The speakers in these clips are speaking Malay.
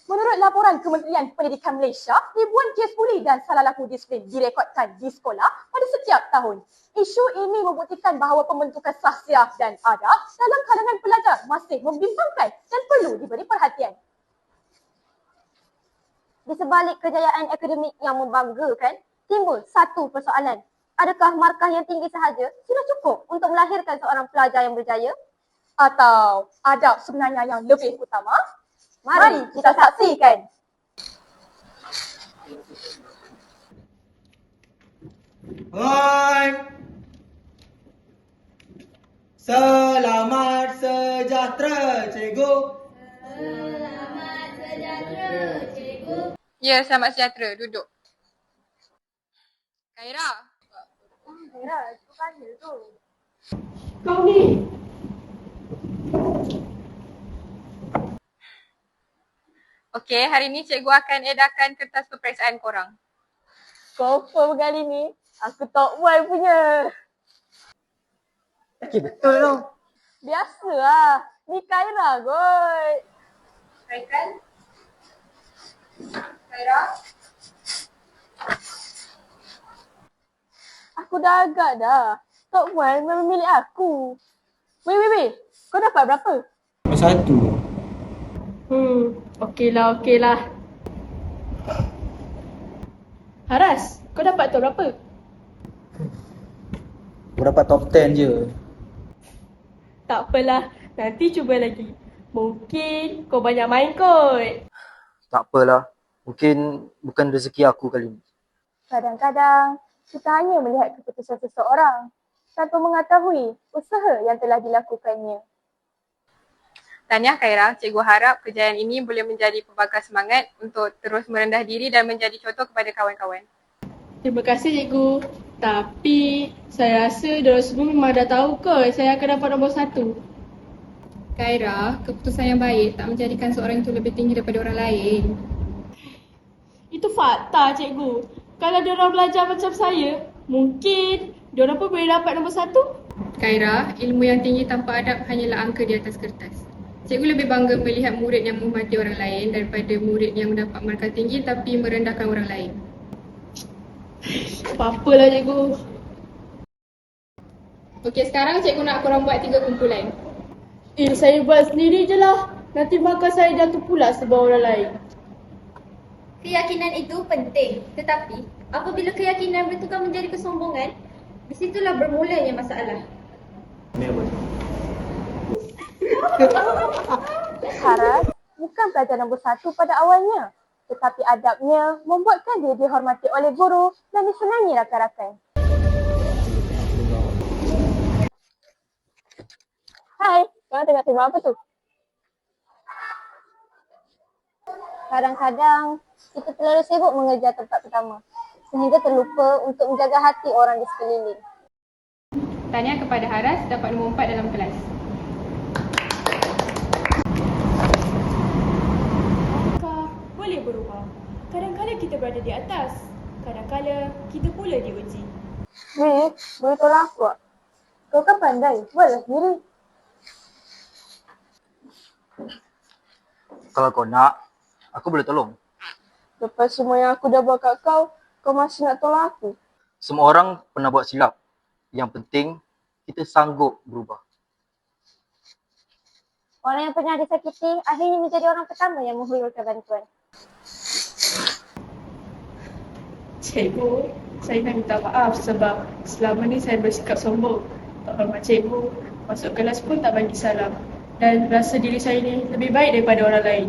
Menurut laporan Kementerian Pendidikan Malaysia, ribuan kes buli dan salah laku disiplin direkodkan di sekolah pada setiap tahun. Isu ini membuktikan bahawa pembentukan sahsiah dan adab dalam kalangan pelajar masih membimbangkan dan perlu diberi perhatian. Di sebalik kejayaan akademik yang membanggakan, timbul satu persoalan. Adakah markah yang tinggi sahaja sudah cukup untuk melahirkan seorang pelajar yang berjaya? Atau adab sebenarnya yang lebih utama? Mari kita saksikan. Hai. Selamat sejahtera, cikgu. Selamat sejahtera, cikgu. Ya, selamat sejahtera. Duduk. Khaira. Khaira, aku tanya tu. Kau ni. Okey, hari ni cikgu akan edarkan kertas peperiksaan korang. Confirm kali ni, aku top 1 punya. Okey, betul tu. Biasalah, ni Khaira kot. Haikal. Khaira. Aku dah agak dah. Top 1 memang milik aku. Weh. Kau dapat berapa? Satu. Okeylah. Haras, kau dapat top berapa? Aku dapat top 10 je. Tak apalah, nanti cuba lagi. Mungkin kau banyak main kot. Tak apalah. Mungkin bukan rezeki aku kali ni. Kadang-kadang, kita hanya melihat keputusan seseorang tanpa mengetahui usaha yang telah dilakukannya. Tahniah Khaira, cikgu harap kejayaan ini boleh menjadi pembakar semangat untuk terus merendah diri dan menjadi contoh kepada kawan-kawan. Terima kasih cikgu. Tapi saya rasa diorang semua memang dah tahu kot saya akan dapat nombor 1. Khaira, keputusan yang baik tak menjadikan seorang itu lebih tinggi daripada orang lain. Itu fakta cikgu. Kalau diorang belajar macam saya, mungkin diorang pun boleh dapat nombor 1. Khaira, ilmu yang tinggi tanpa adab hanyalah angka di atas kertas. Cikgu lebih bangga melihat murid yang menghormati orang lain daripada murid yang mendapat markah tinggi tapi merendahkan orang lain. Apa-apalah cikgu. Okey, sekarang cikgu nak korang buat 3 kumpulan. Saya buat sendiri je lah. Nanti markah saya jatuh pula sebab orang lain. Keyakinan itu penting, tetapi apabila keyakinan bertukar menjadi kesombongan, di situlah bermulanya masalah. Haras bukan pelajar nombor 1 pada awalnya, tetapi adabnya membuatkan dia dihormati oleh guru dan disenangi rakan-rakan. Hai, korang tengah tengok apa tu? Kadang-kadang kita terlalu sibuk mengejar tempat pertama sehingga terlupa untuk menjaga hati orang di sekeliling. Tahniah kepada Haras dapat nombor 4 dalam kelas. Markah boleh berubah. Kadang-kadang kita berada di atas. Kadang-kadang kita pula diuji. Weh, boleh tolong aku tak? Kau kan pandai, buatlah sendiri. Kalau kau nak, aku boleh tolong. Lepas semua yang aku dah buat kat kau, kau masih nak tolong aku? Semua orang pernah buat silap. Yang penting, kita sanggup berubah. Orang yang pernah disakiti akhirnya menjadi orang pertama yang menghulurkan bantuan. Cikgu, saya nak minta maaf sebab selama ni saya bersikap sombong. Tak hormat cikgu, masuk kelas pun tak bagi salam. Dan rasa diri saya ni lebih baik daripada orang lain.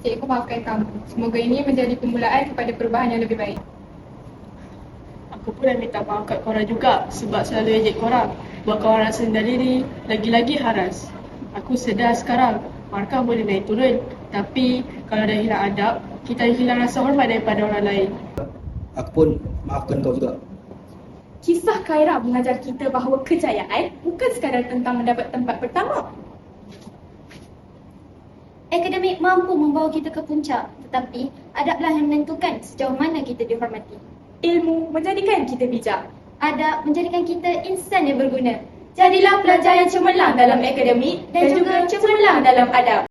Cikgu maafkan kamu. Semoga ini menjadi permulaan kepada perubahan yang lebih baik. Aku pun nak minta maaf kat korang juga sebab selalu ejek korang. Buat korang rasa rendah diri, lagi-lagi Haras. Aku sedar sekarang, markah boleh naik turun. Tapi kalau dah hilang adab, kita hilang rasa hormat daripada orang lain. Aku pun maafkan kau juga. Kisah Khaira mengajar kita bahawa kejayaan bukan sekadar tentang mendapat tempat pertama. Akademik mampu membawa kita ke puncak, tetapi adablah yang menentukan sejauh mana kita dihormati. Ilmu menjadikan kita bijak. Adab menjadikan kita insan yang berguna. Jadilah pelajar yang cemerlang dalam akademik dan juga cemerlang dalam adab.